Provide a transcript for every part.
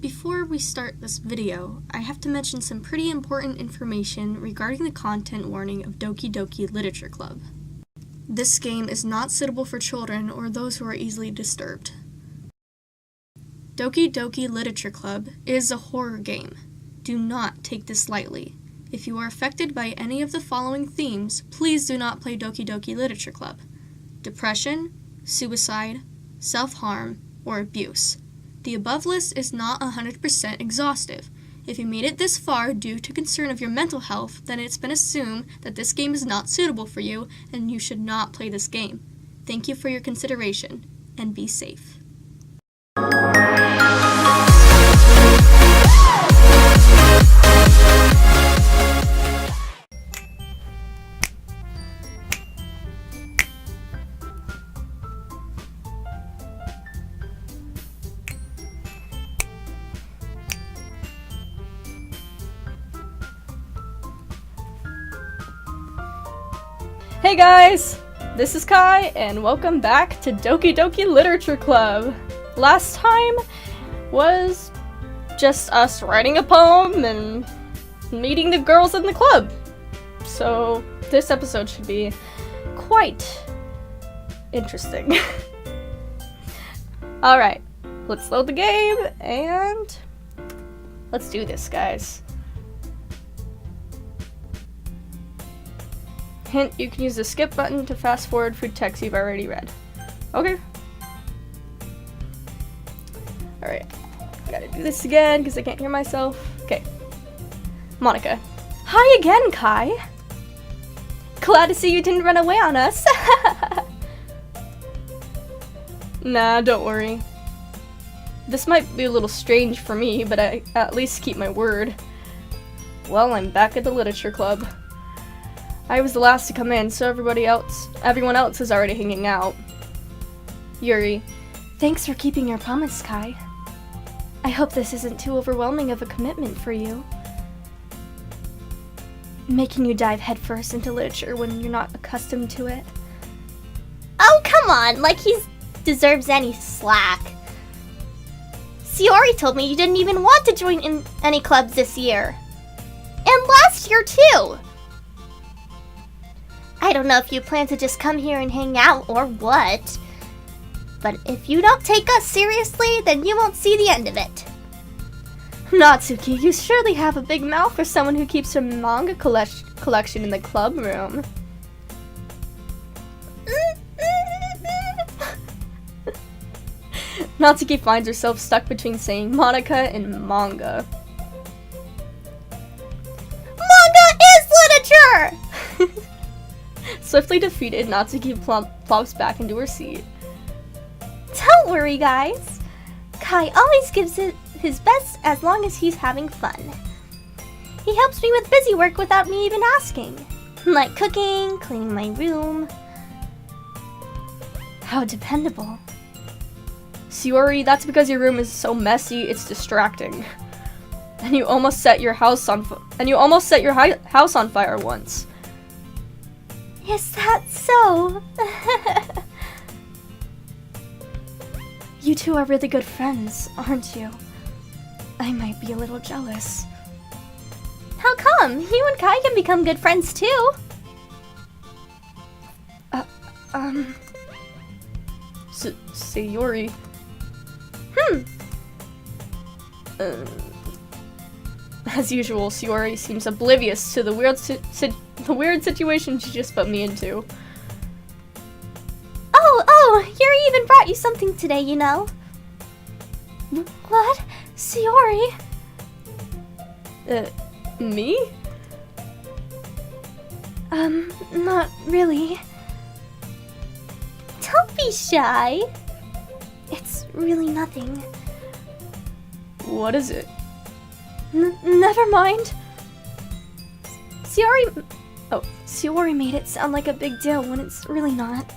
Before we start this video, I have to mention some pretty important information regarding the content warning of Doki Doki Literature Club. This game is not suitable for children or those who are easily disturbed. Doki Doki Literature Club is a horror game. Do not take this lightly. If you are affected by any of the following themes, please do not play Doki Doki Literature Club: depression, suicide, self-harm, or abuse. The above list is not 100% exhaustive. If you made it this far due to concern of your mental health, then it's been assumed that this game is not suitable for you and you should not play this game. Thank you for your consideration, and be safe. Hey guys! This is Kai, and welcome back to Doki Doki Literature Club. Last time was just us writing a poem and meeting the girls in the club. So this episode should be quite interesting. Alright, let's load the game and let's do this, guys. Hint, you can use the skip button to fast forward through text you've already read. Okay. Alright. I gotta do this again because I can't hear myself. Okay. Monica. Hi again, Kai. Glad to see you didn't run away on us. Nah, don't worry. This might be a little strange for me, but I at least keep my word. Well, I'm back at the literature club. I was the last to come in, so everyone else is already hanging out. Yuri. Thanks for keeping your promise, Kai. I hope this isn't too overwhelming of a commitment for you. Making you dive headfirst into literature when you're not accustomed to it. Oh, come on, like he deserves any slack. Shiori told me you didn't even want to join in any clubs this year. And last year, too. I don't know if you plan to just come here and hang out or what, but if you don't take us seriously, then you won't see the end of it. Natsuki, you surely have a big mouth for someone who keeps her manga collection in the club room. Natsuki finds herself stuck between saying Monica and manga. Manga is literature! Swiftly defeated, Natsuki plops back into her seat. Don't worry, guys. Kai always gives it his best as long as he's having fun. He helps me with busy work without me even asking. Like cooking, cleaning my room. How dependable. Shiori, that's because your room is so messy, it's distracting. And you almost set your house on fire once. Is that so? You two are really good friends, aren't you? I might be a little jealous. How come? You and Kai can become good friends too. Sayori. As usual, Shiori seems oblivious to the weird situation she just put me into. Oh, Yuri even brought you something today, you know. What? Shiori? Me? Not really. Don't be shy. It's really nothing. What is it? Never mind. Shiori made it sound like a big deal when it's really not.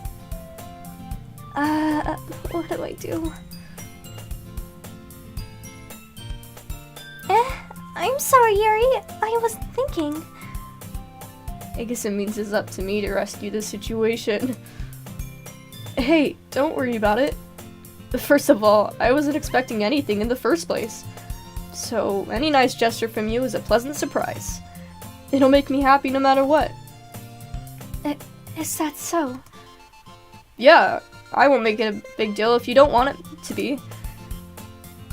What do I do? I'm sorry, Yuri. I wasn't thinking. I guess it means it's up to me to rescue the situation. Hey, don't worry about it. First of all, I wasn't expecting anything in the first place. So any nice gesture from you is a pleasant surprise. It'll make me happy no matter what. Is that so? Yeah, I won't make it a big deal if you don't want it to be.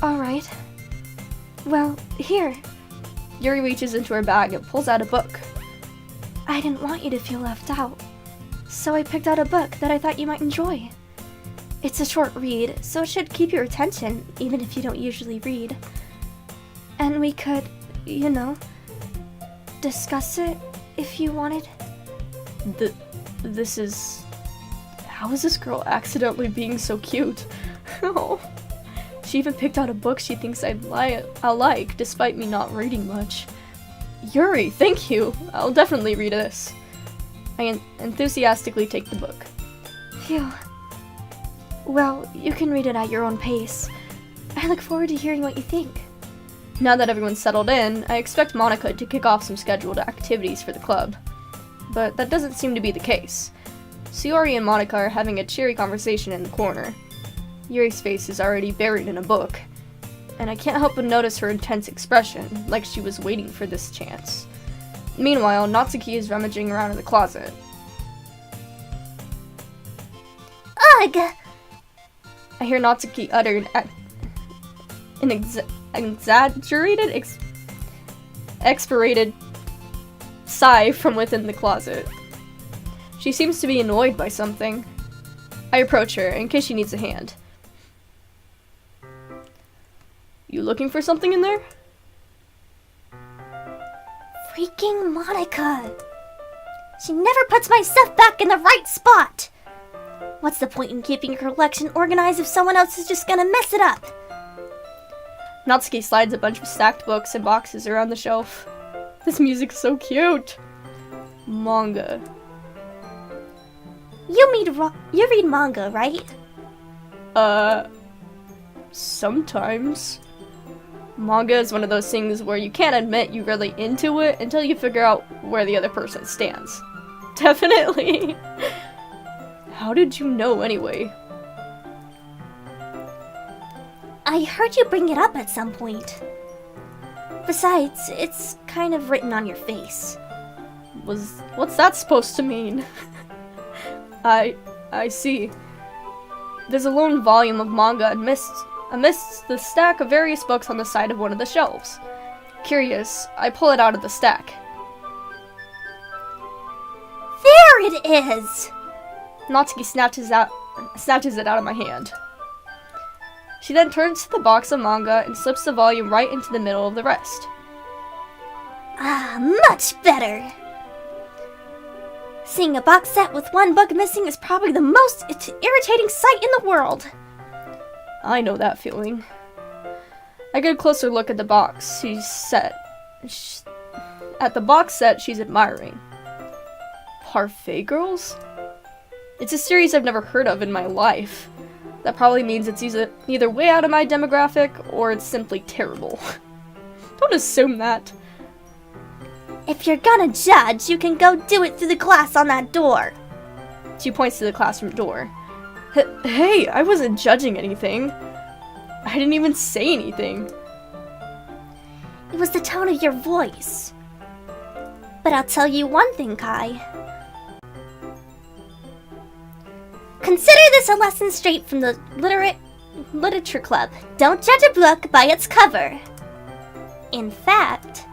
Alright. Well, here. Yuri reaches into her bag and pulls out a book. I didn't want you to feel left out, so I picked out a book that I thought you might enjoy. It's a short read, so it should keep your attention, even if you don't usually read. And we could, discuss it if you wanted. This is... How is this girl accidentally being so cute? Oh. She even picked out a book she thinks I'll like, despite me not reading much. Yuri, thank you! I'll definitely read this. I enthusiastically take the book. Phew. Well, you can read it at your own pace. I look forward to hearing what you think. Now that everyone's settled in, I expect Monica to kick off some scheduled activities for the club. But that doesn't seem to be the case. Sayori and Monica are having a cheery conversation in the corner. Yuri's face is already buried in a book, and I can't help but notice her intense expression, like she was waiting for this chance. Meanwhile, Natsuki is rummaging around in the closet. Ugh! I hear Natsuki utter an exaggerated, expirated sigh from within the closet. She seems to be annoyed by something. I approach her in case she needs a hand. You looking for something in there? Freaking Monica! She never puts my stuff back in the right spot! What's the point in keeping your collection organized if someone else is just gonna mess it up? Natsuki slides a bunch of stacked books and boxes around the shelf. This music's so cute. Manga. You read manga, right? Sometimes. Manga is one of those things where you can't admit you're really into it until you figure out where the other person stands. Definitely. How did you know anyway? I heard you bring it up at some point. Besides, it's kind of written on your face. What's that supposed to mean? I see. There's a lone volume of manga amidst the stack of various books on the side of one of the shelves. Curious, I pull it out of the stack. There it is! Natsuki snatches it out of my hand. She then turns to the box of manga and slips the volume right into the middle of the rest. Ah, much better! Seeing a box set with one book missing is probably the most irritating sight in the world. I know that feeling. I get a closer look at the box at the box set she's admiring. Parfait Girls? It's a series I've never heard of in my life. That probably means it's either way out of my demographic or it's simply terrible. Don't assume that. If you're gonna judge, you can go do it through the glass on that door. She points to the classroom door. Hey, I wasn't judging anything. I didn't even say anything. It was the tone of your voice. But I'll tell you one thing, Kai. Consider this a lesson straight from the literature club. Don't judge a book by its cover. In fact...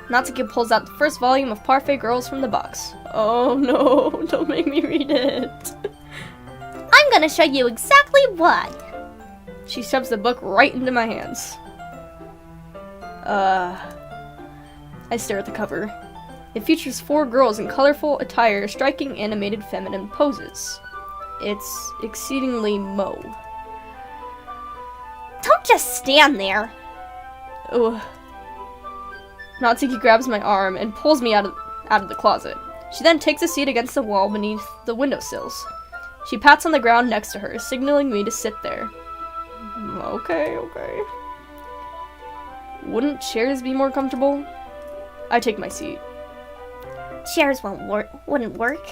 Natsuki pulls out the first volume of Parfait Girls from the box. Oh no, don't make me read it. I'm gonna show you exactly why. She shoves the book right into my hands. I stare at the cover. It features 4 girls in colorful attire striking animated feminine poses. It's exceedingly mo. Don't just stand there. Ugh. Natsuki grabs my arm and pulls me out of the closet. She then takes a seat against the wall beneath the windowsills. She pats on the ground next to her, signaling me to sit there. Okay. Wouldn't chairs be more comfortable? I take my seat. Chairs wouldn't work.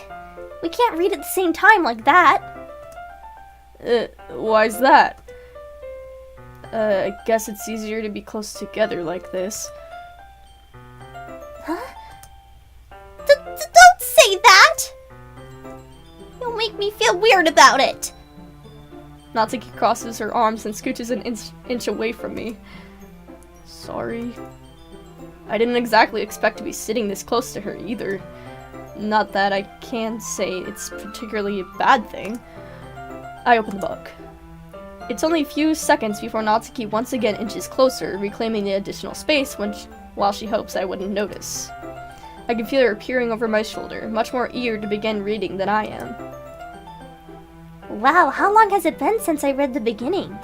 We can't read at the same time like that. Why's that? I guess it's easier to be close together like this. Huh? Don't say that! You'll make me feel weird about it. Natsuki crosses her arms and scooches an inch away from me. Sorry. I didn't exactly expect to be sitting this close to her either. Not that I can say it's particularly a bad thing. I open the book. It's only a few seconds before Natsuki once again inches closer, reclaiming the additional space while she hopes I wouldn't notice. I can feel her peering over my shoulder, much more eager to begin reading than I am. Wow, how long has it been since I read the beginning?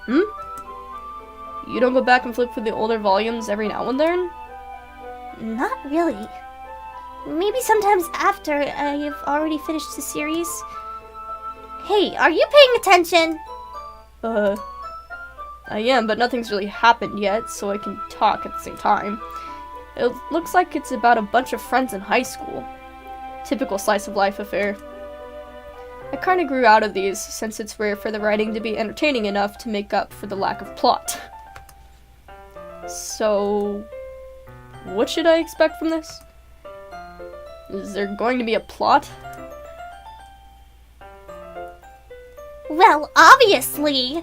You don't go back and flip through the older volumes every now and then? Not really. Maybe sometimes after I've already finished the series. Hey, are you paying attention? I am, but nothing's really happened yet, so I can talk at the same time. It looks like it's about a bunch of friends in high school. Typical slice of life affair. I kinda grew out of these, since it's rare for the writing to be entertaining enough to make up for the lack of plot. So, what should I expect from this? Is there going to be a plot? Well, obviously!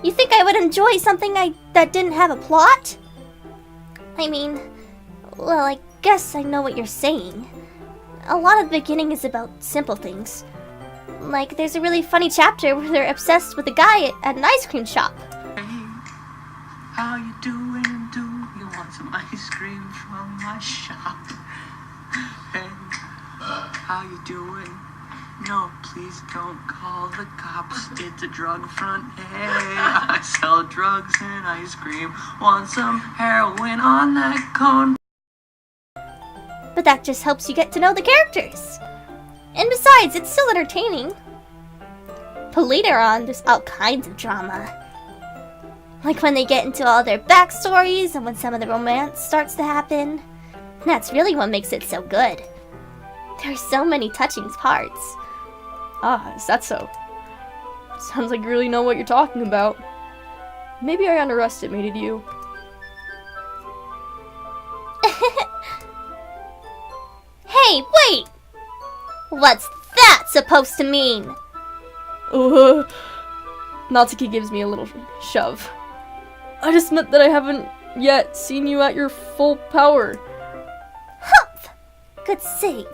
You think I would enjoy something that didn't have a plot? I mean, well, I guess I know what you're saying. A lot of the beginning is about simple things. Like, there's a really funny chapter where they're obsessed with a guy at an ice cream shop. Hey, how you doing? Do you want some ice cream from my shop? Hey, how you doing? No, please don't call the cops. It's a drug front. Hey, I sell drugs and ice cream. Want some heroin on that cone? But that just helps you get to know the characters. And besides, it's still entertaining. But later on, there's all kinds of drama. Like when they get into all their backstories and when some of the romance starts to happen. That's really what makes it so good. There are so many touching parts. Ah, is that so? Sounds like you really know what you're talking about. Maybe I underestimated you. Hey, wait! What's that supposed to mean? Natsuki gives me a little shove. I just meant that I haven't yet seen you at your full power. Humph! Good save.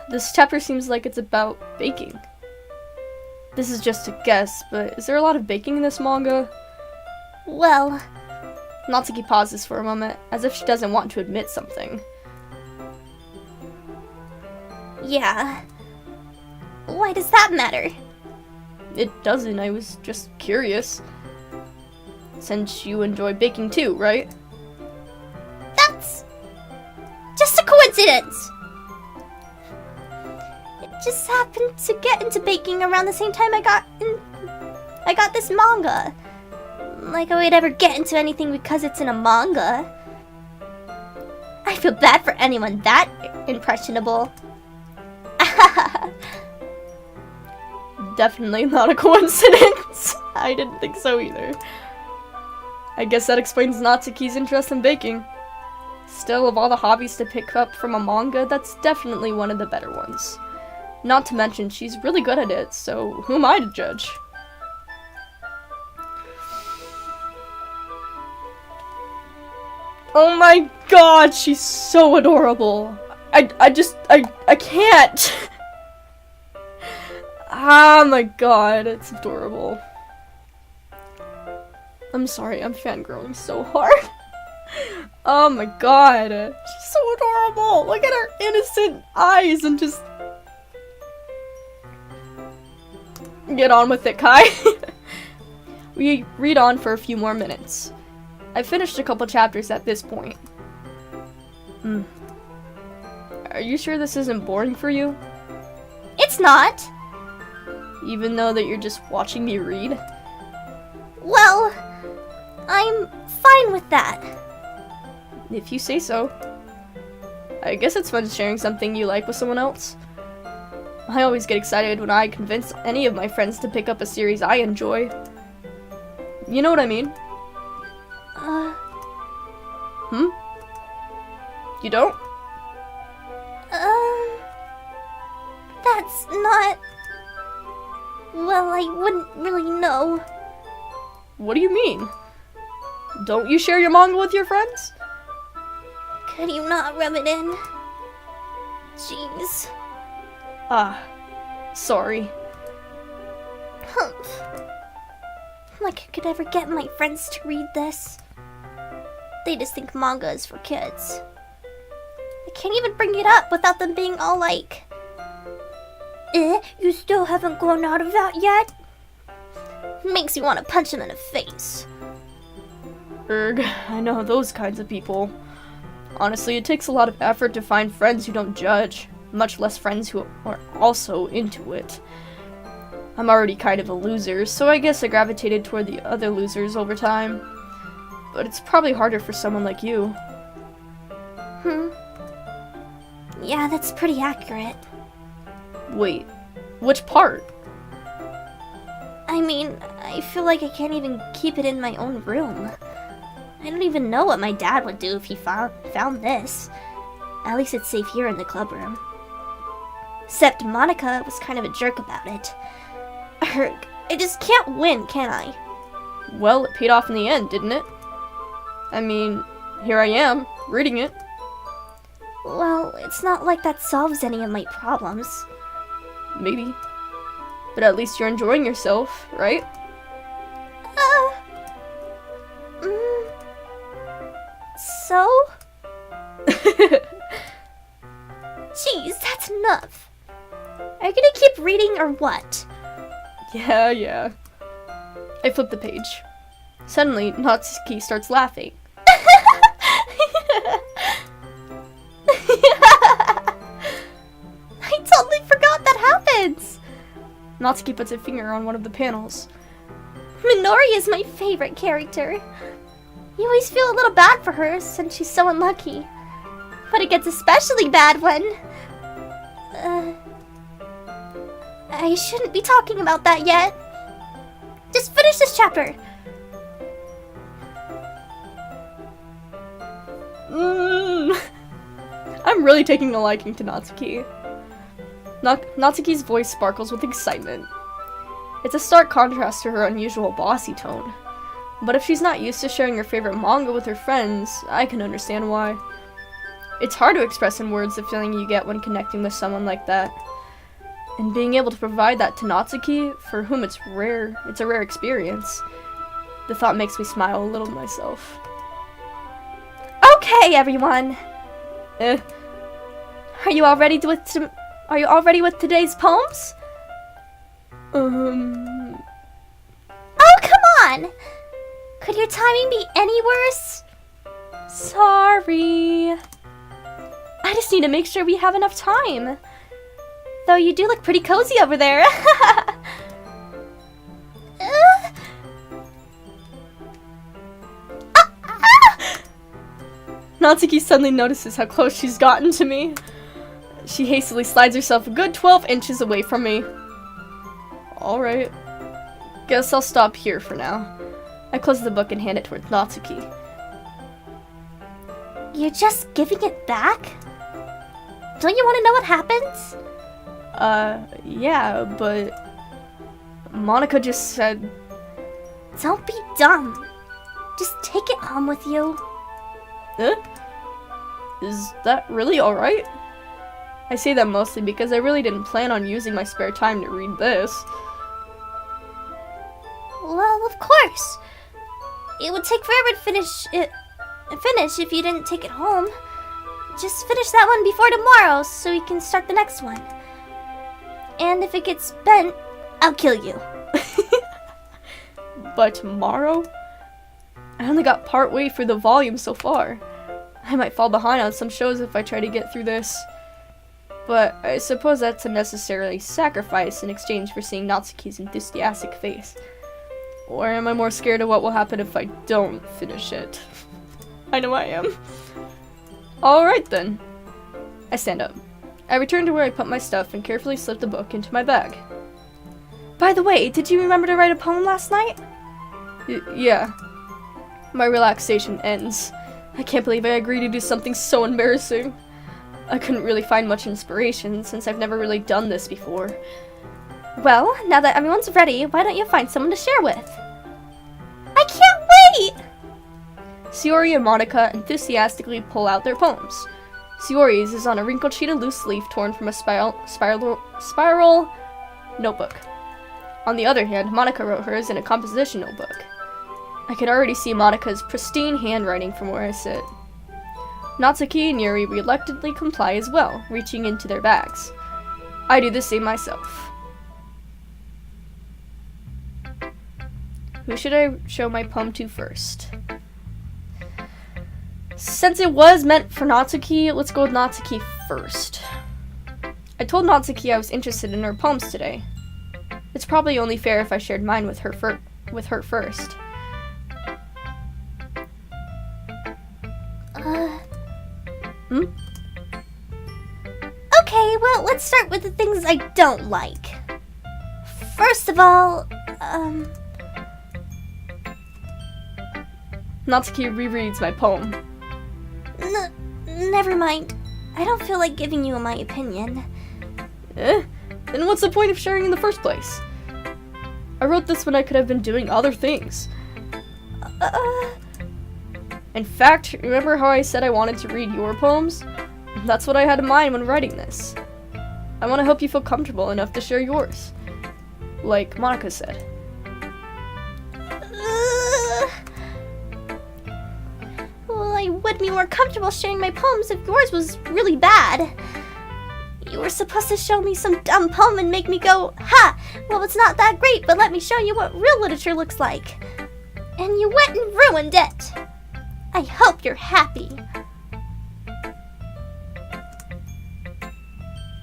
This chapter seems like it's about baking. This is just a guess, but is there a lot of baking in this manga? Well... Natsuki pauses for a moment, as if she doesn't want to admit something. Yeah. Why does that matter? It doesn't, I was just curious. Since you enjoy baking too, right? That's... just a coincidence! It just happened to get into baking around the same time I got this manga. Like I would ever get into anything because it's in a manga. I feel bad for anyone that impressionable. Definitely not a coincidence. I didn't think so either. I guess that explains Natsuki's interest in baking. Still, of all the hobbies to pick up from a manga, that's definitely one of the better ones. Not to mention, she's really good at it, so who am I to judge? Oh my god, she's so adorable. I can't. Ah, my god, it's adorable. I'm sorry, I'm fangirling so hard. Oh my god, she's so adorable. Look at her innocent eyes and just... Get on with it, Kai. We read on for a few more minutes. I finished a couple chapters at this point. Are you sure this isn't boring for you? It's not. Even though that you're just watching me read? Well, I'm fine with that. If you say so. I guess it's fun sharing something you like with someone else. I always get excited when I convince any of my friends to pick up a series I enjoy. You know what I mean? You don't? That's not... Well, I wouldn't really know. What do you mean? Don't you share your manga with your friends? Could you not rub it in? Jeez. Sorry. Humph. Like I could ever get my friends to read this. They just think manga is for kids. I can't even bring it up without them being all like, you still haven't grown out of that yet? Makes you want to punch them in the face. I know those kinds of people. Honestly, it takes a lot of effort to find friends who don't judge, much less friends who are also into it. I'm already kind of a loser, so I guess I gravitated toward the other losers over time. But it's probably harder for someone like you. Yeah, that's pretty accurate. Wait, which part? I mean, I feel like I can't even keep it in my own room. I don't even know what my dad would do if he found this. At least it's safe here in the club room. Except Monica was kind of a jerk about it. I just can't win, can I? Well, it paid off in the end, didn't it? I mean, here I am, reading it. Well, it's not like that solves any of my problems. Maybe. But at least you're enjoying yourself, right? So? Jeez, that's enough. Are you gonna keep reading or what? Yeah. I flip the page. Suddenly, Natsuki starts laughing. I totally forgot that happens! Natsuki puts a finger on one of the panels. Minori is my favorite character. You always feel a little bad for her since she's so unlucky. But it gets especially bad when... I shouldn't be talking about that yet. Just finish this chapter. I'm really taking a liking to Natsuki. Natsuki's voice sparkles with excitement. It's a stark contrast to her unusual bossy tone. But if she's not used to sharing her favorite manga with her friends, I can understand why. It's hard to express in words the feeling you get when connecting with someone like that. And being able to provide that to Natsuki, for whom it's a rare experience. The thought makes me smile a little myself. Okay, everyone. Are you all ready with today's poems? Oh, come on! Could your timing be any worse? Sorry. I just need to make sure we have enough time. Though you do look pretty cozy over there. Natsuki suddenly notices how close she's gotten to me. She hastily slides herself a good 12 inches away from me. Alright. Guess I'll stop here for now. I close the book and hand it towards Natsuki. You're just giving it back? Don't you want to know what happens? Yeah, but... Monica just said... Don't be dumb. Just take it home with you. Is that really alright? I say that mostly because I really didn't plan on using my spare time to read this. Well, of course. It would take forever to finish if you didn't take it home. Just finish that one before tomorrow so we can start the next one. And if it gets bent, I'll kill you. By tomorrow? I only got part way through the volume so far. I might fall behind on some shows if I try to get through this. But I suppose that's a necessary sacrifice in exchange for seeing Natsuki's enthusiastic face. Or am I more scared of what will happen if I don't finish it? I know I am. Alright then. I stand up. I returned to where I put my stuff and carefully slipped the book into my bag. By the way, did you remember to write a poem last night? Yeah. My relaxation ends. I can't believe I agreed to do something so embarrassing. I couldn't really find much inspiration since I've never really done this before. Well, now that everyone's ready, why don't you find someone to share with? I can't wait! Shiori and Monica enthusiastically pull out their poems. Shiori's is on a wrinkled sheet of loose leaf torn from a spiral notebook. On the other hand, Monica wrote hers in a composition notebook. I could already see Monica's pristine handwriting from where I sit. Natsuki and Yuri reluctantly comply as well, reaching into their bags. I do the same myself. Who should I show my poem to first? Since it was meant for Natsuki, let's go with Natsuki first. I told Natsuki I was interested in her poems today. It's probably only fair if I shared mine with her first. Okay, well, let's start with the things I don't like. First of all, Natsuki rereads my poem. Never mind. I don't feel like giving you my opinion. Then what's the point of sharing in the first place? I wrote this when I could have been doing other things. In fact, remember how I said I wanted to read your poems? That's what I had in mind when writing this. I want to help you feel comfortable enough to share yours. Like Monica said. Well, I would be more comfortable sharing my poems if yours was really bad. You were supposed to show me some dumb poem and make me go, ha! Well, it's not that great, but let me show you what real literature looks like. And you went and ruined it. I hope you're happy.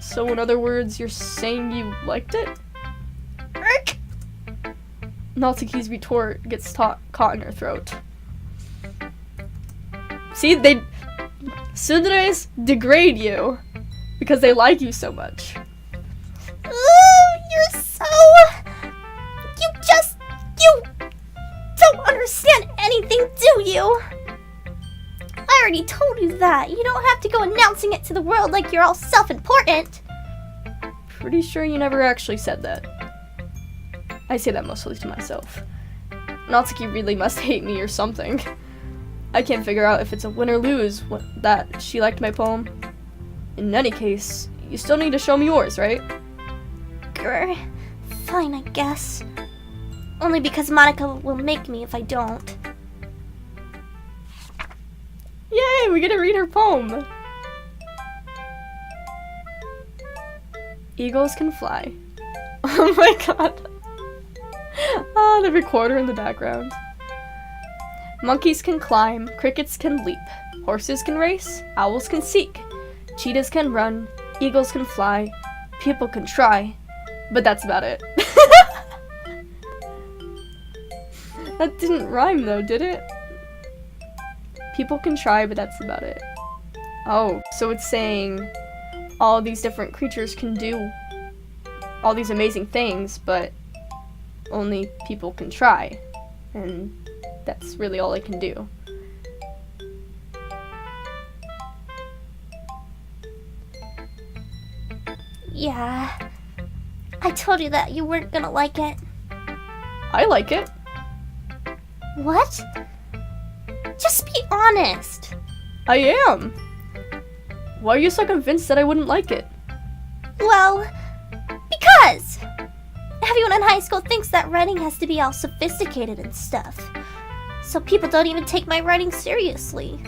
So in other words, you're saying you liked it? Erk! Natsuki's retort gets caught in her throat. See, tsunderes degrade you because they like you so much. You're so... You don't understand anything, do you? I already told you that. You don't have to go announcing it to the world like you're all self-important. Pretty sure you never actually said that. I say that mostly to myself. Natsuki really must hate me or something. I can't figure out if it's a win or lose that she liked my poem. In any case, you still need to show me yours, right? Grr. Fine, I guess. Only because Monica will make me if I don't. Yay, we get to read her poem! Eagles can fly. Oh my god. Ah, the recorder in the background. Monkeys can climb, crickets can leap, horses can race, owls can seek, cheetahs can run, eagles can fly, people can try, but that's about it. That didn't rhyme though, did it? People can try, but that's about it. Oh, so it's saying all these different creatures can do all these amazing things, but only people can try. And that's really all I can do. Yeah. I told you that you weren't gonna like it. I like it. What? Just be honest. I am. Why are you so convinced that I wouldn't like it? Well, because everyone in high school thinks that writing has to be all sophisticated and stuff. So people don't even take my writing seriously.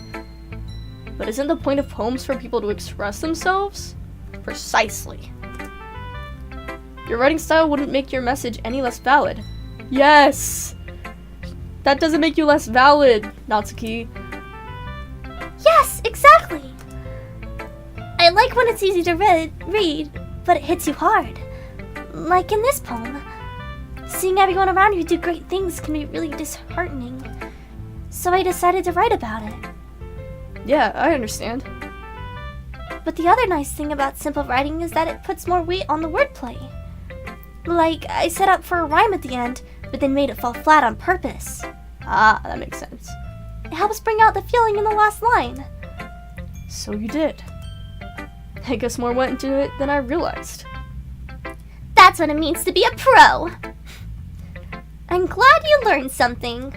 But isn't the point of poems for people to express themselves? Precisely. Your writing style wouldn't make your message any less valid. Yes! That doesn't make you less valid, Natsuki. Yes, exactly. I like when it's easy to read, but it hits you hard. Like in this poem. Seeing everyone around you do great things can be really disheartening. So I decided to write about it. Yeah, I understand. But the other nice thing about simple writing is that it puts more weight on the wordplay. Like, I set up for a rhyme at the end, but then made it fall flat on purpose. Ah, that makes sense. It helps bring out the feeling in the last line. So you did. I guess more went into it than I realized. That's what it means to be a pro! I'm glad you learned something.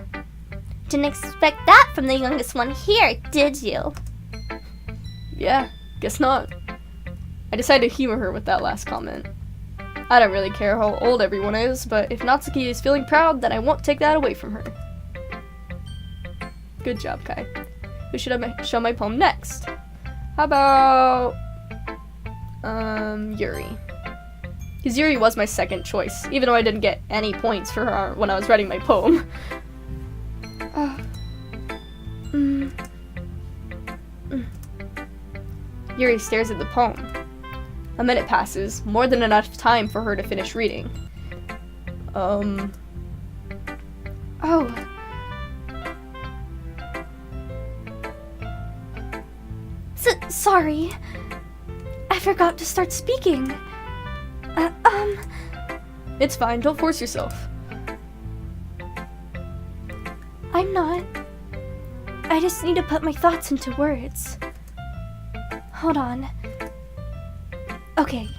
Didn't expect that from the youngest one here, did you? Yeah, guess not. I decided to humor her with that last comment. I don't really care how old everyone is, but if Natsuki is feeling proud, then I won't take that away from her. Good job, Kai. Who should I show my poem next? How about... Yuri. Because Yuri was my second choice, even though I didn't get any points for her when I was writing my poem. Yuri stares at the poem. A minute passes, more than enough time for her to finish reading. Oh. Sorry. I forgot to start speaking. It's fine, don't force yourself. I'm not. I just need to put my thoughts into words. Hold on. Okay.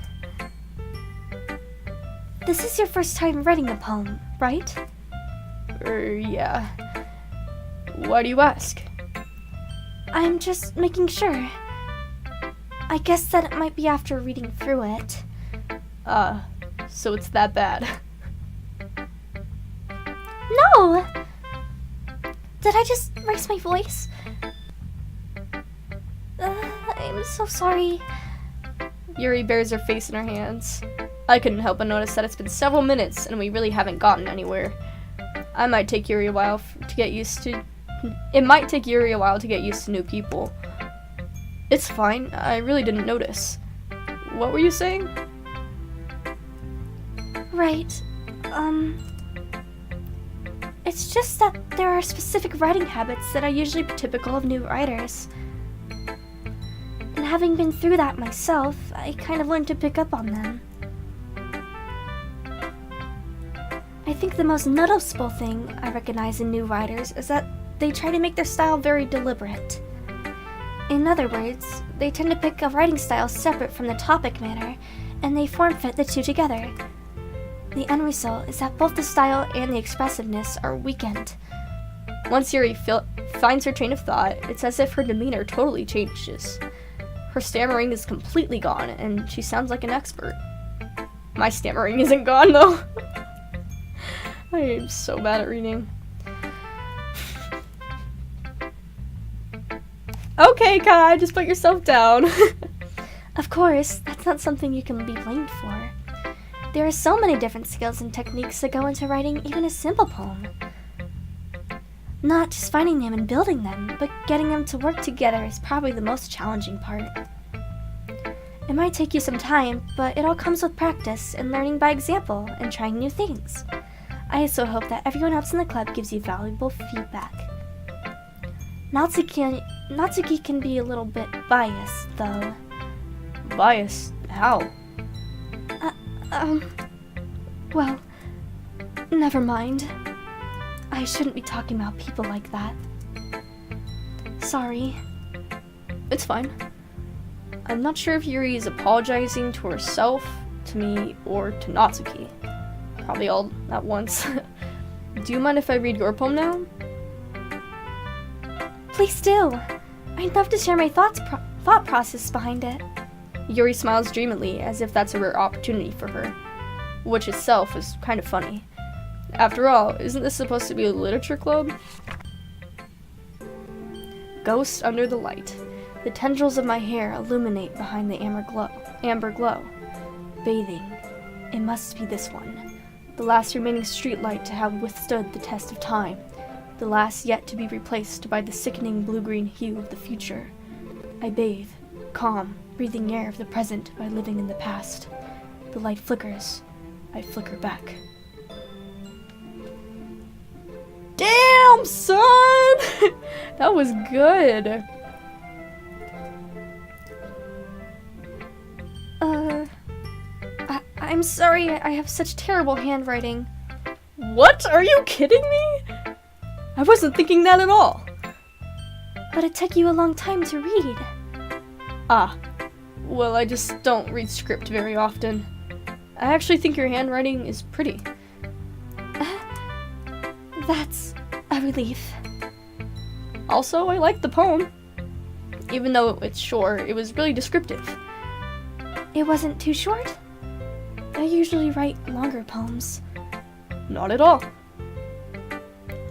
This is your first time writing a poem, right? Yeah. Why do you ask? I'm just making sure. I guess that it might be after reading through it. So it's that bad. No! Did I just raise my voice? I'm so sorry. Yuri buries her face in her hands. I couldn't help but notice that it's been several minutes and we really haven't gotten anywhere. It might take Yuri a while to get used to new people. It's fine, I really didn't notice. What were you saying? Right. It's just that there are specific writing habits that are usually typical of new writers. And having been through that myself, I kind of learned to pick up on them. I think the most noticeable thing I recognize in new writers is that they try to make their style very deliberate. In other words, they tend to pick a writing style separate from the topic matter, and they form-fit the two together. The end result is that both the style and the expressiveness are weakened. Once Yuri finds her train of thought, it's as if her demeanor totally changes. Her stammering is completely gone, and she sounds like an expert. My stammering isn't gone, though. I am so bad at reading. Okay, Kai, just put yourself down. Of course, that's not something you can be blamed for. There are so many different skills and techniques that go into writing even a simple poem. Not just finding them and building them, but getting them to work together is probably the most challenging part. It might take you some time, but it all comes with practice and learning by example and trying new things. I also hope that everyone else in the club gives you valuable feedback. Natsuki can be a little bit biased, though. Biased? How? Well, never mind. I shouldn't be talking about people like that. Sorry. It's fine. I'm not sure if Yuri is apologizing to herself, to me, or to Natsuki. Probably all at once. Do you mind if I read your poem now? Please do. I'd love to share my thought process behind it. Yuri smiles dreamily, as if that's a rare opportunity for her, which itself is kind of funny. After all, isn't this supposed to be a literature club? Ghost under the light. The tendrils of my hair illuminate behind the amber glow. Bathing. It must be this one. The last remaining streetlight to have withstood the test of time. The last yet to be replaced by the sickening blue-green hue of the future. I bathe, calm, breathing air of the present by living in the past. The light flickers. I flicker back. Damn, son! That was good. sorry, I have such terrible handwriting. What? Are you kidding me? I wasn't thinking that at all. But it took you a long time to read. Ah, well, I just don't read script very often. I actually think your handwriting is pretty. That's a relief. Also, I like the poem. Even though it's short, it was really descriptive. It wasn't too short? I usually write longer poems. Not at all.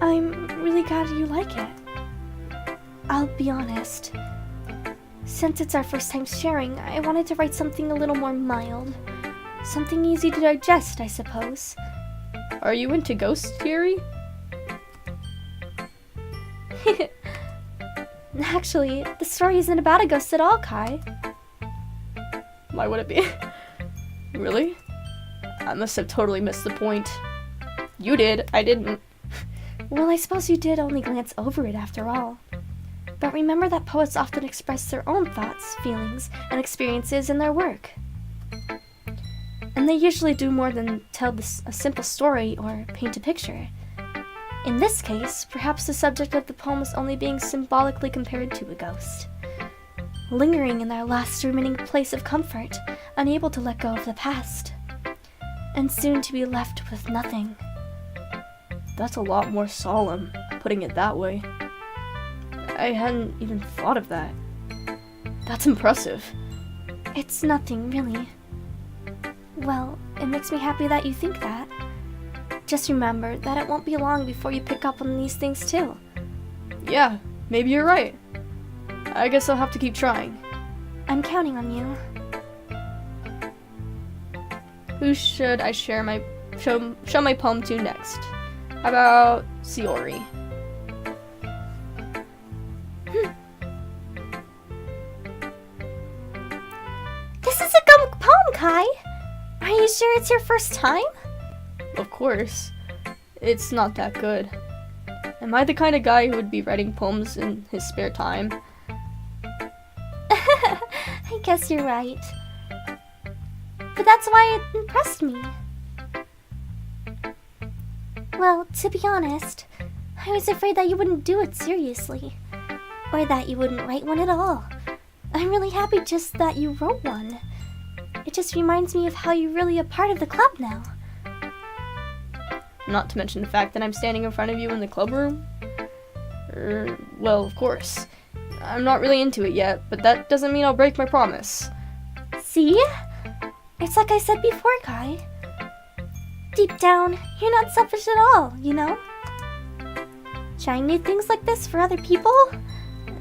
I'm really glad you like it. I'll be honest. Since it's our first time sharing, I wanted to write something a little more mild. Something easy to digest, I suppose. Are you into ghost theory? Actually, the story isn't about a ghost at all, Kai. Why would it be? Really? I must have totally missed the point. You did, I didn't. Well, I suppose you did only glance over it after all. But remember that poets often express their own thoughts, feelings, and experiences in their work. And they usually do more than tell a simple story or paint a picture. In this case, perhaps the subject of the poem is only being symbolically compared to a ghost. Lingering in their last remaining place of comfort, unable to let go of the past. And soon to be left with nothing. That's a lot more solemn, putting it that way. I hadn't even thought of that. That's impressive. It's nothing, really. Well, it makes me happy that you think that. Just remember that it won't be long before you pick up on these things too. Yeah, maybe you're right. I guess I'll have to keep trying. I'm counting on you. Who should I show my poem to next? How about Shiori? This is a good poem, Kai. Are you sure it's your first time? Of course. It's not that good. Am I the kind of guy who would be writing poems in his spare time? I guess you're right. But that's why it impressed me. Well, to be honest, I was afraid that you wouldn't do it seriously. Or that you wouldn't write one at all. I'm really happy just that you wrote one. It just reminds me of how you're really a part of the club now. Not to mention the fact that I'm standing in front of you in the club room. Well, of course. I'm not really into it yet, but that doesn't mean I'll break my promise. See? It's like I said before, Kai. Deep down, you're not selfish at all, you know? Trying new things like this for other people?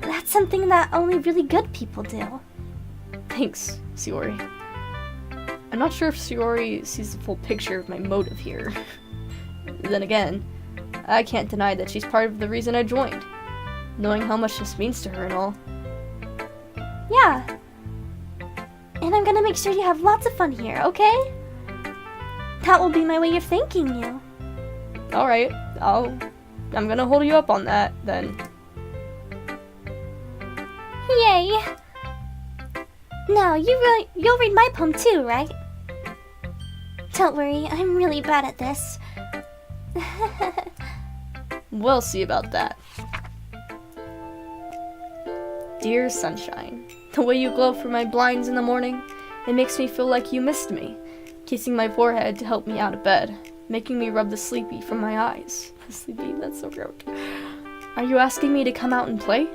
That's something that only really good people do. Thanks, Shiori. I'm not sure if Shiori sees the full picture of my motive here. Then again, I can't deny that she's part of the reason I joined, knowing how much this means to her and all. Yeah. And I'm gonna make sure you have lots of fun here, okay? That will be my way of thanking you. Alright, I'm gonna hold you up on that, then. Yay! Now, you'll read my poem too, right? Don't worry, I'm really bad at this. We'll see about that. Dear sunshine, the way you glow through my blinds in the morning, it makes me feel like you missed me, kissing my forehead to help me out of bed, making me rub the sleepy from my eyes. Sleepy, that's so gross. Are you asking me to come out and play?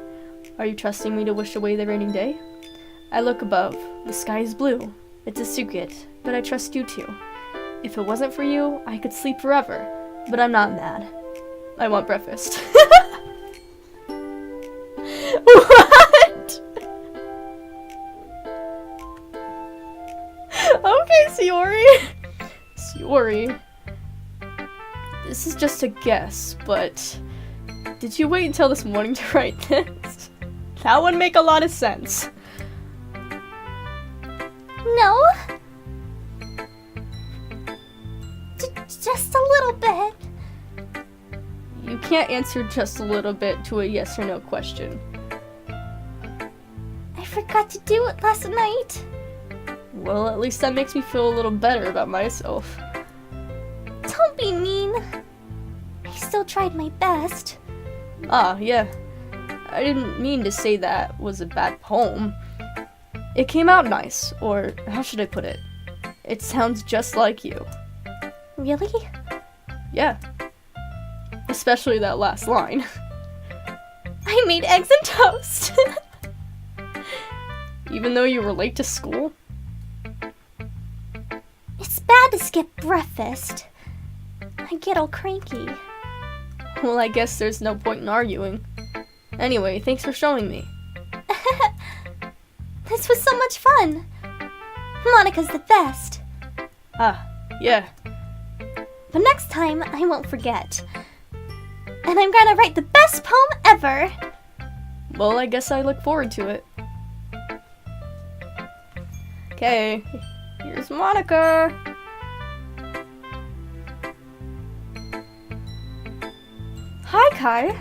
Are you trusting me to wish away the rainy day? I look above, the sky is blue. It's a secret, but I trust you too. If it wasn't for you, I could sleep forever, but I'm not mad. I want breakfast. What? Okay, Shiori. Shiori. This is just a guess, but did you wait until this morning to write this? That would make a lot of sense. No. Just a little bit. You can't answer just a little bit to a yes or no question. I forgot to do it last night. Well, at least that makes me feel a little better about myself. Don't be mean. I still tried my best. Ah, yeah. I didn't mean to say that was a bad poem. It came out nice, or how should I put it? It sounds just like you. Really? Yeah. Especially that last line. I made eggs and toast. Even though you were late to school? It's bad to skip breakfast. I get all cranky. Well, I guess there's no point in arguing. Anyway, thanks for showing me. This was so much fun. Monica's the best. Ah, yeah. But next time, I won't forget. And I'm gonna write the best poem ever. Well, I guess I look forward to it. Okay, here's Monica. Hi, Kai.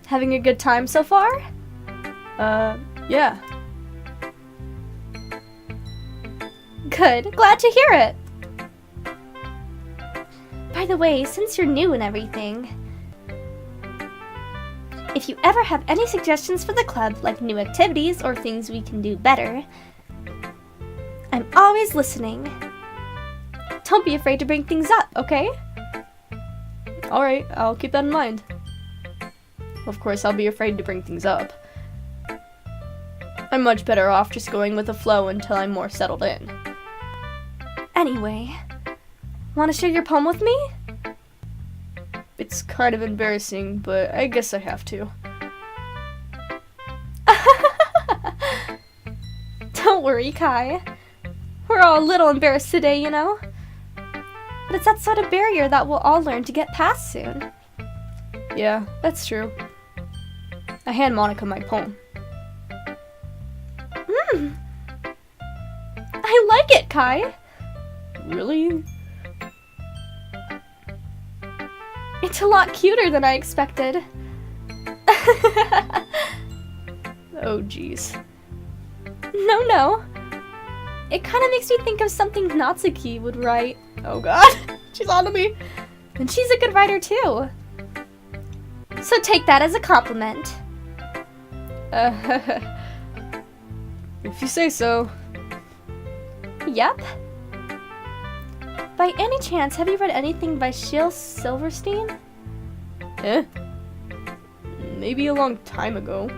Having a good time so far? Yeah. Good, glad to hear it. By the way, since you're new and everything, if you ever have any suggestions for the club, like new activities or things we can do better, I'm always listening. Don't be afraid to bring things up, okay? Alright, I'll keep that in mind. Of course, I'll be afraid to bring things up. I'm much better off just going with the flow until I'm more settled in. Anyway, want to share your poem with me? It's kind of embarrassing, but I guess I have to. Don't worry, Kai. We're all a little embarrassed today, you know? But it's that sort of barrier that we'll all learn to get past soon. Yeah, that's true. I hand Monica my poem. I like it, Kai. Really? It's a lot cuter than I expected. Oh, jeez. No. It kind of makes me think of something Natsuki would write. Oh god, she's on to me. And she's a good writer too. So take that as a compliment. If you say so. Yep. By any chance, have you read anything by Shel Silverstein? Maybe a long time ago.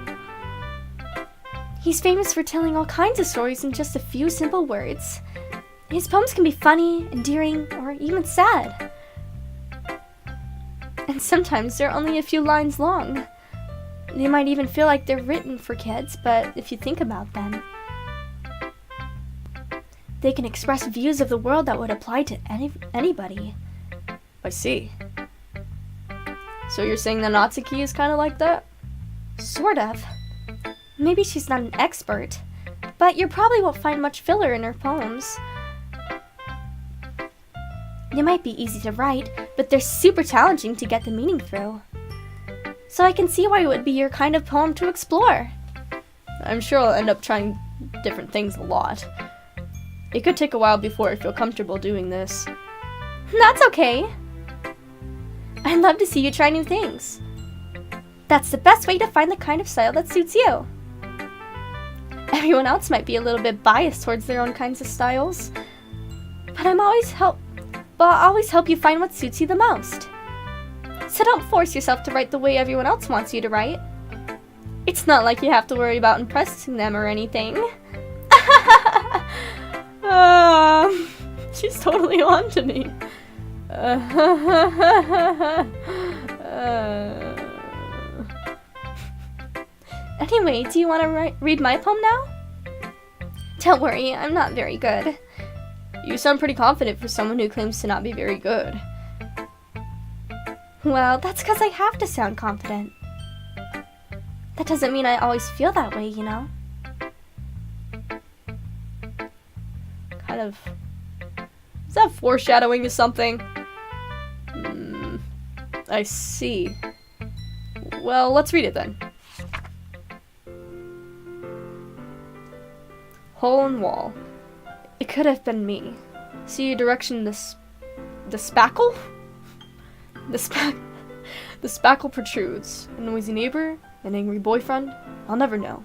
He's famous for telling all kinds of stories in just a few simple words. His poems can be funny, endearing, or even sad. And sometimes they're only a few lines long. They might even feel like they're written for kids, but if you think about them, they can express views of the world that would apply to anybody. I see. So you're saying that Natsuki is kind of like that? Sort of. Maybe she's not an expert, but you probably won't find much filler in her poems. They might be easy to write, but they're super challenging to get the meaning through. So I can see why it would be your kind of poem to explore. I'm sure I'll end up trying different things a lot. It could take a while before I feel comfortable doing this. That's okay. I'd love to see you try new things. That's the best way to find the kind of style that suits you. Everyone else might be a little bit biased towards their own kinds of styles, but I'll always help you find what suits you the most. So don't force yourself to write the way everyone else wants you to write. It's not like you have to worry about impressing them or anything. She's totally on to me. Anyway, do you want to read my poem now? Don't worry, I'm not very good. You sound pretty confident for someone who claims to not be very good. Well, that's because I have to sound confident. That doesn't mean I always feel that way, you know? Kind of... Is that foreshadowing to something? I see. Well, let's read it then. Hole in wall. could have been me. See direction the spackle? The spackle protrudes. A noisy neighbor? An angry boyfriend? I'll never know.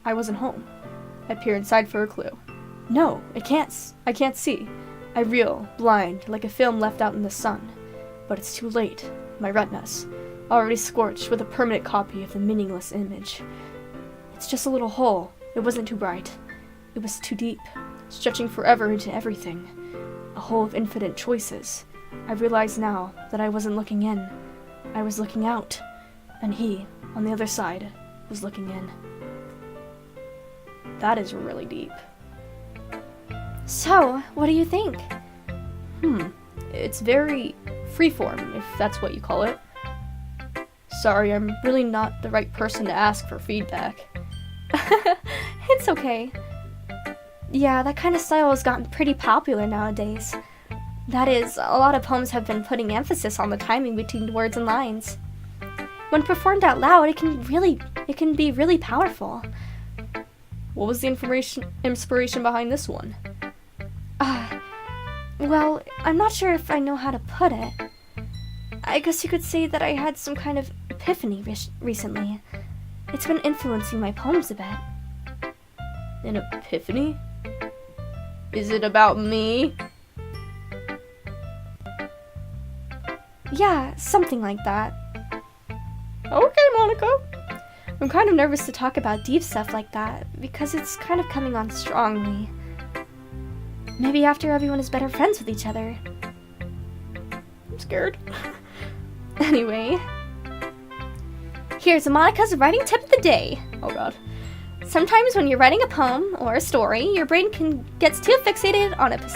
I wasn't home. I peer inside for a clue. No, I can't see. I reel, blind, like a film left out in the sun. But it's too late. My retinas, already scorched with a permanent copy of the meaningless image. It's just a little hole. It wasn't too bright. It was too deep, stretching forever into everything. A hole of infinite choices. I realize now that I wasn't looking in. I was looking out. And he, on the other side, was looking in. That is really deep. So, what do you think? It's very freeform, if that's what you call it. Sorry, I'm really not the right person to ask for feedback. It's okay. Yeah, that kind of style has gotten pretty popular nowadays. That is, a lot of poems have been putting emphasis on the timing between words and lines. When performed out loud, it can be really powerful. What was the inspiration behind this one? Well, I'm not sure if I know how to put it. I guess you could say that I had some kind of epiphany recently. It's been influencing my poems a bit. An epiphany? Is it about me? Yeah, something like that. Okay, Monica. I'm kind of nervous to talk about deep stuff like that, because it's kind of coming on strongly. Maybe after everyone is better friends with each other. I'm scared. Anyway, here's Monica's writing tip of the day. Oh god. Sometimes when you're writing a poem or a story, your brain gets too fixated on a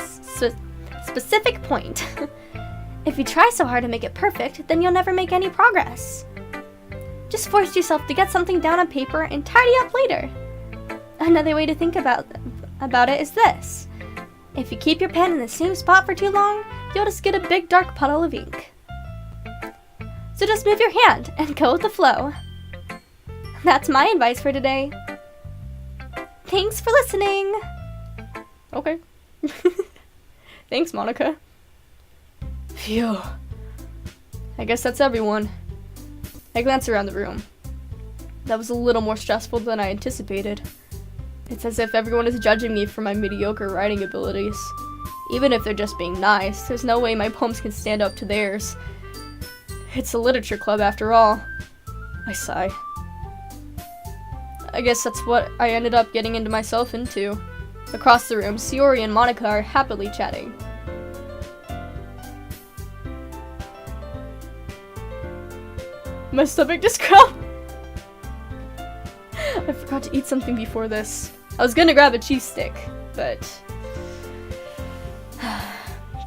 specific point. If you try so hard to make it perfect, then you'll never make any progress. Just force yourself to get something down on paper and tidy up later. Another way to think about it is this. If you keep your pen in the same spot for too long, you'll just get a big dark puddle of ink. So just move your hand and go with the flow. That's my advice for today. Thanks for listening. Okay. Thanks, Monica. Phew. I guess that's everyone. I glance around the room. That was a little more stressful than I anticipated. It's as if everyone is judging me for my mediocre writing abilities. Even if they're just being nice, there's no way my poems can stand up to theirs. It's a literature club after all. I sigh. I guess that's what I ended up getting into myself into. Across the room, Sayori and Monica are happily chatting. My stomach just growled. I forgot to eat something before this. I was gonna grab a cheese stick, but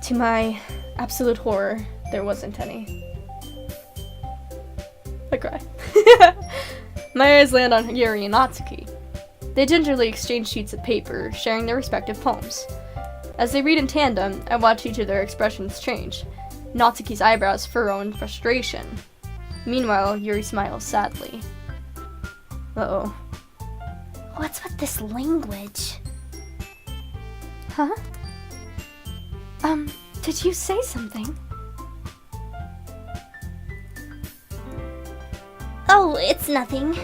to my absolute horror, there wasn't any. I cry. My eyes land on Yuri and Natsuki. They gingerly exchange sheets of paper, sharing their respective poems. As they read in tandem, I watch each of their expressions change. Natsuki's eyebrows furrow in frustration. Meanwhile, Yuri smiles sadly. Uh-oh. What's with this language? Huh? Did you say something? Oh, it's nothing.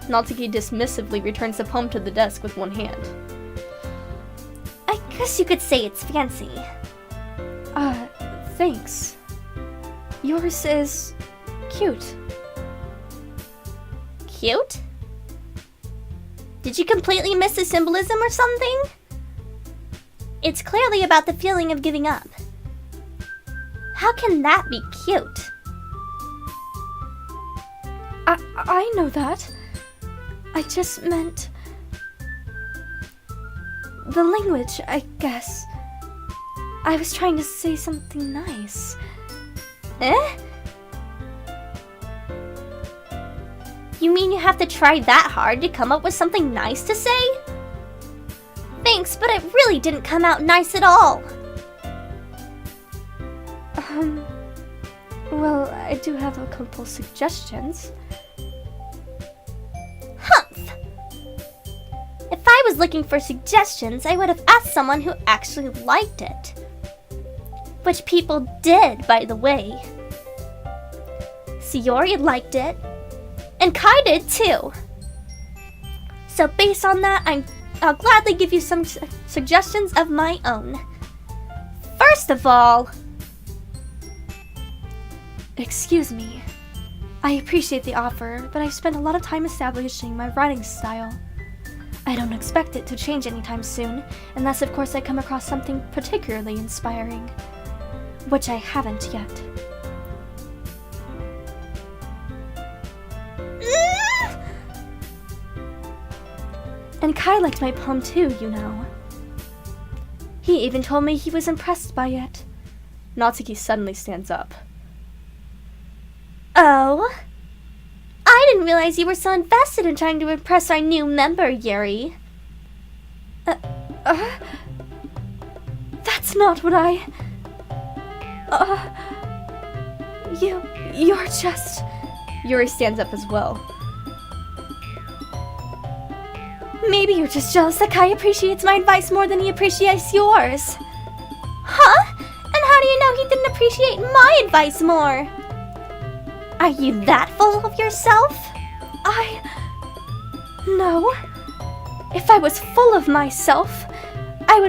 Natsuki dismissively returns the poem to the desk with one hand. I guess you could say it's fancy. Thanks. Yours is cute. Cute? Did you completely miss the symbolism or something? It's clearly about the feeling of giving up. How can that be cute? I know that. I just meant the language, I guess. I was trying to say something nice. Eh? You mean you have to try that hard to come up with something nice to say? Thanks, but it really didn't come out nice at all. Well, I do have a couple suggestions. Humph! If I was looking for suggestions, I would have asked someone who actually liked it. Which people did, by the way. Sayori liked it, and Kai did too. So based on that, I'll gladly give you some suggestions of my own. First of all... Excuse me. I appreciate the offer, but I've spent a lot of time establishing my writing style. I don't expect it to change anytime soon, unless of course I come across something particularly inspiring. Which I haven't yet. And Kai liked my poem too, you know. He even told me he was impressed by it. Natsuki suddenly stands up. Oh? I didn't realize you were so invested in trying to impress our new member, Yuri. That's not what I... You're just... Yuri stands up as well. Maybe you're just jealous that Kai appreciates my advice more than he appreciates yours. Huh? And how do you know he didn't appreciate my advice more? Are you that full of yourself? No. If I was full of myself, I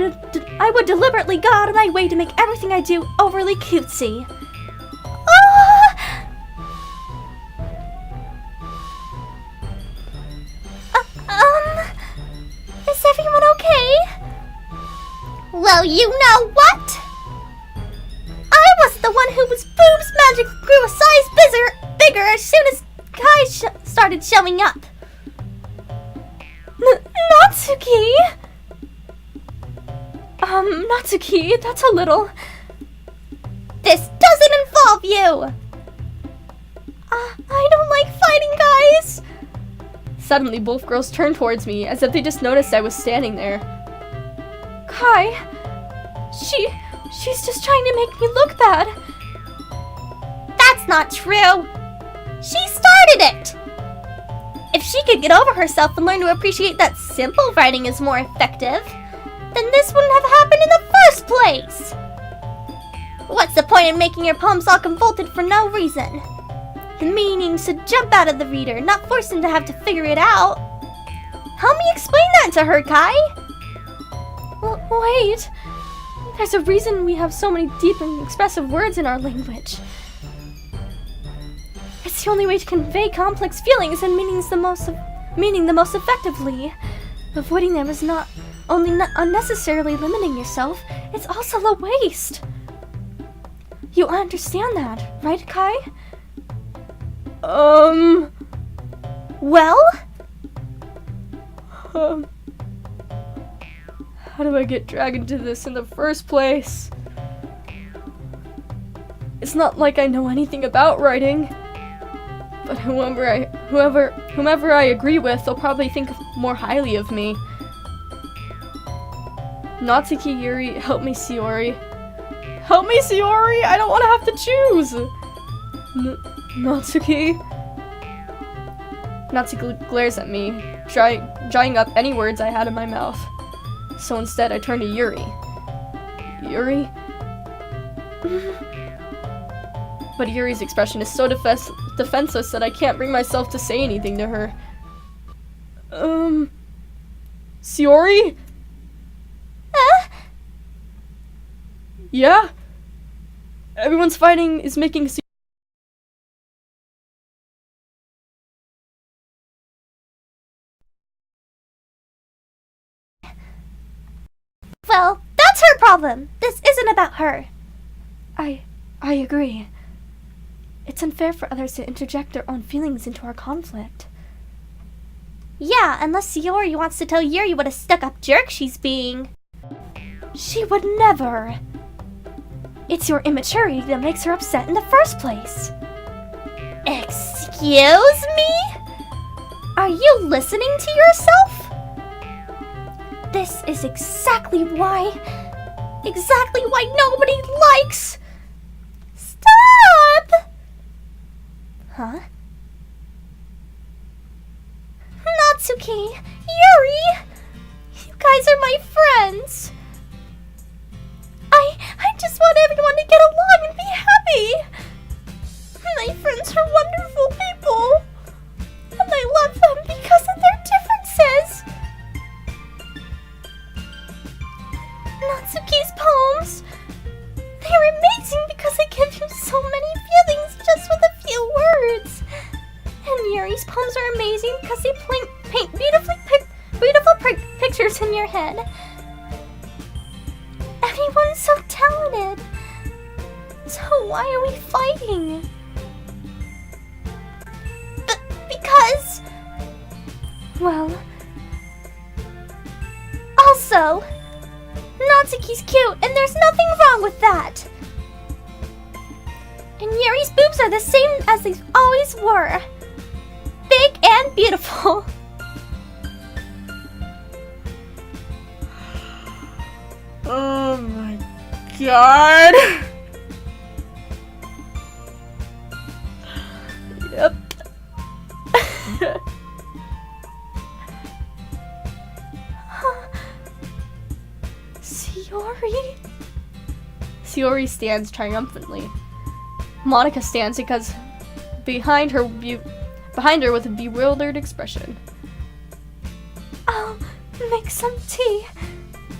would deliberately go out of my way to make everything I do overly cutesy. Is everyone okay? Well, you know what? I was the one whose boobs magically grew a size bigger as soon as Kai started showing up. Natsuki? Natsuki, that's a little... This doesn't involve you! I don't like fighting, guys! Suddenly, both girls turn towards me, as if they just noticed I was standing there. Kai... She's just trying to make me look bad. That's not true! She started it! If she could get over herself and learn to appreciate that simple writing is more effective, then this wouldn't have happened in the first place! What's the point in making your poems all convoluted for no reason? The meaning should jump out of the reader, not force him to have to figure it out. Help me explain that to her, Kai! Wait! There's a reason we have so many deep and expressive words in our language. It's the only way to convey complex feelings and meaning the most effectively. Avoiding them is not only unnecessarily limiting yourself, it's also a waste. You understand that, right, Kai? Well? How do I get dragged into this in the first place? It's not like I know anything about writing. But whomever I agree with, they'll probably think more highly of me. Natsuki, Yuri, help me, Sayori. Help me, Sayori! I don't want to have to choose! Natsuki? Natsuki glares at me, drying up any words I had in my mouth. So instead, I turn to Yuri. Yuri? But Yuri's expression is so defenseless that I can't bring myself to say anything to her. Sayori? Yeah? Everyone's fighting is making Well, that's her problem. This isn't about her. I agree. It's unfair for others to interject their own feelings into our conflict. Yeah, unless Sayori wants to tell Yuri what a stuck-up jerk she's being. She would never. It's your immaturity that makes her upset in the first place. Excuse me? Are you listening to yourself? This is exactly why nobody likes... Stop! Huh? Natsuki, Yuri, guys are my friends. I just want everyone to get along and be happy. My friends are wonderful people. And I love them because of their differences. Natsuki's poems. They're amazing because they give you so many feelings just with a few words. And Yuri's poems are amazing because they paint beautiful pictures in your head. Everyone's so talented. So why are we fighting? Because... well... also... Natsuki's cute, and there's nothing wrong with that. And Yuri's boobs are the same as they always were. Big and beautiful. Oh my god. Yep. Sayori? Sayori stands triumphantly. Monica stands because behind her with a bewildered expression. I'll make some tea.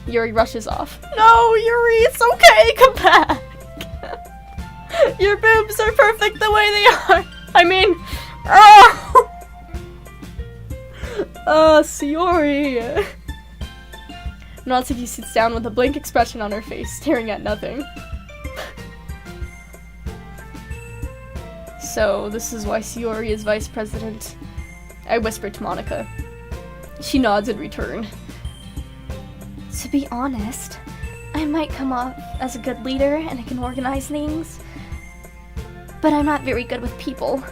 Yuri rushes off. No, Yuri, it's okay, come back. Your boobs are perfect the way they are. I mean, Sayori. Natsuki sits down with a blank expression on her face, staring at nothing. So, this is why Sayori is vice president. I whisper to Monica. She nods in return. To be honest, I might come off as a good leader and I can organize things, but I'm not very good with people.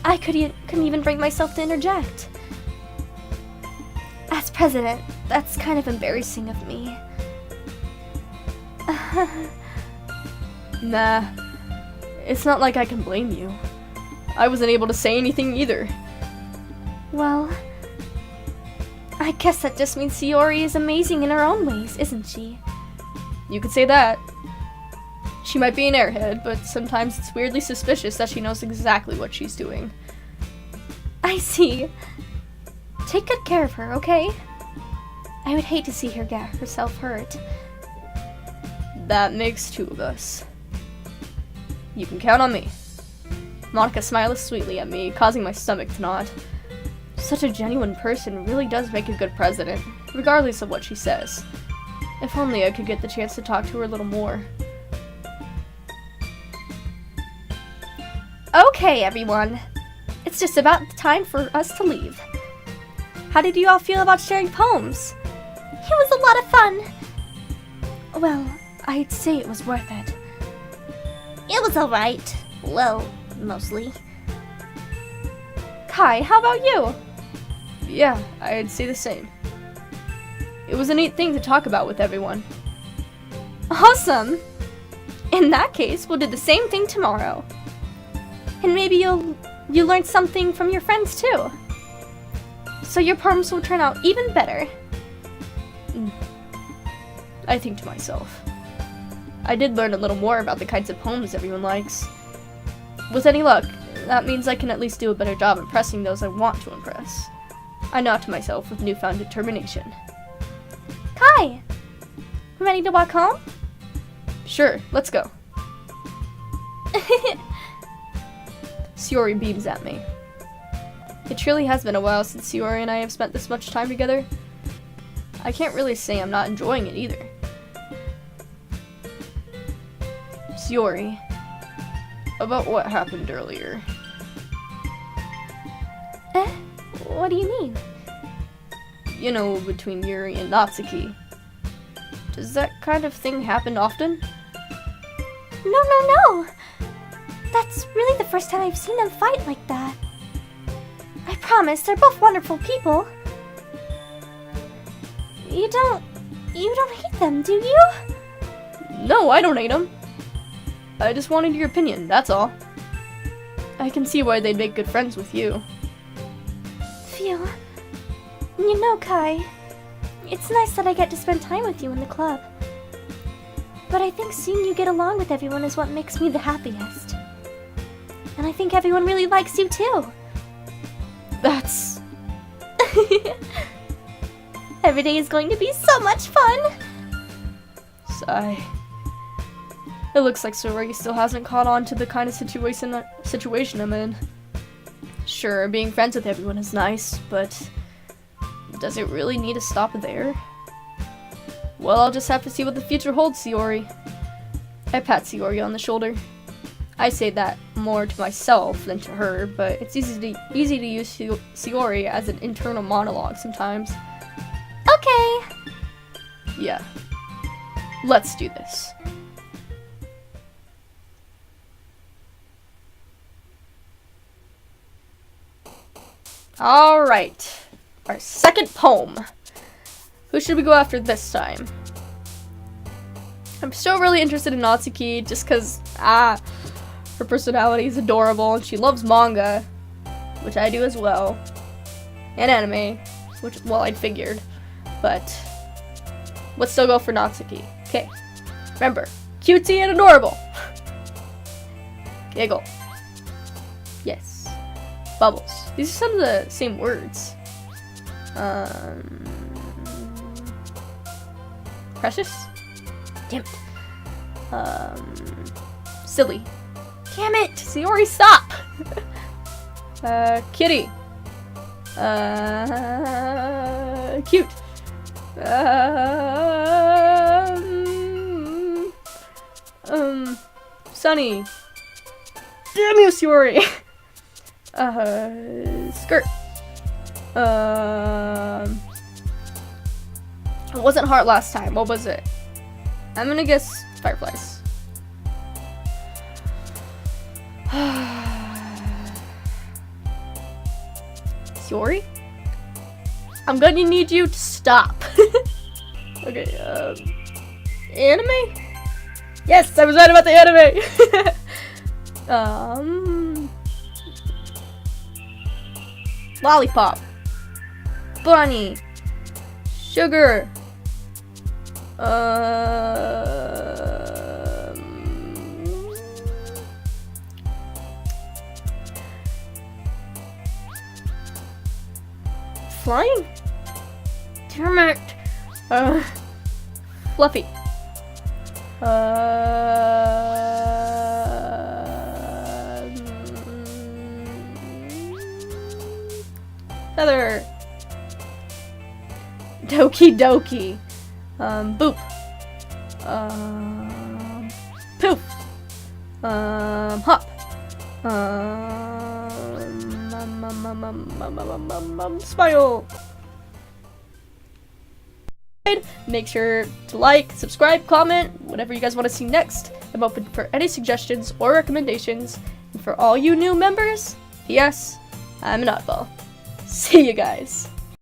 I couldn't even bring myself to interject. As president, that's kind of embarrassing of me. Nah, it's not like I can blame you. I wasn't able to say anything either. Well, I guess that just means Sayori is amazing in her own ways, isn't she? You could say that. She might be an airhead, but sometimes it's weirdly suspicious that she knows exactly what she's doing. I see. Take good care of her, okay? I would hate to see her get herself hurt. That makes two of us. You can count on me. Monica smiles sweetly at me, causing my stomach to knot. Such a genuine person really does make a good president, regardless of what she says. If only I could get the chance to talk to her a little more. Okay, everyone. It's just about time for us to leave. How did you all feel about sharing poems? It was a lot of fun. Well, I'd say it was worth it. It was alright. Well, mostly. Kai, how about you? Yeah, I'd say the same. It was a neat thing to talk about with everyone. Awesome! In that case, we'll do the same thing tomorrow. And maybe you'll learn something from your friends too. So your poems will turn out even better. I think to myself. I did learn a little more about the kinds of poems everyone likes. With any luck, that means I can at least do a better job impressing those I want to impress. I nod to myself with newfound determination. Kai! Ready to walk home? Sure, let's go. Sayori beams at me. It truly has been a while since Sayori and I have spent this much time together. I can't really say I'm not enjoying it either. Sayori, about what happened earlier. What do you mean? You know, between Yuri and Natsuki. Does that kind of thing happen often? No. That's really the first time I've seen them fight like that. I promise, they're both wonderful people. You don't hate them, do you? No, I don't hate them. I just wanted your opinion, that's all. I can see why they'd make good friends with you. Phew. You know, Kai, It's nice that I get to spend time with you in the club. But I think seeing you get along with everyone is what makes me the happiest. And I think everyone really likes you too. That's... Every day is going to be so much fun! Sigh. It looks like Soragi still hasn't caught on to the kind of situation I'm in. Sure, being friends with everyone is nice, but does it really need to stop there? Well, I'll just have to see what the future holds, Sayori. I pat Sayori on the shoulder. I say that more to myself than to her, but it's easy to use Sayori as an internal monologue sometimes. Okay! Yeah. Let's do this. Alright. Our second poem. Who should we go after this time? I'm still really interested in Natsuki just because, her personality is adorable and she loves manga, which I do as well. And anime, which, well, I'd figured. But let's still go for Natsuki. Okay. Remember, cutesy and adorable. Giggle. Yes. Bubbles. These are some of the same words. Precious? Damn it. Silly. Damn it! Sayori, stop! Kitty. Cute. Sunny. Damn you, Sayori! Skirt. It wasn't heart last time. What was it? I'm gonna guess fireflies. Sayori? I'm gonna need you to stop. Okay, anime? Yes, I was right about the anime! Lollipop. Bunny. Sugar. Flying? Damn it. Fluffy. Feather. Doki Doki. Boop. Poof. Hop. Smile. Make sure to like, subscribe, comment, whatever you guys want to see next. I'm open for any suggestions or recommendations. And for all you new members, yes, I'm an oddball. See you guys.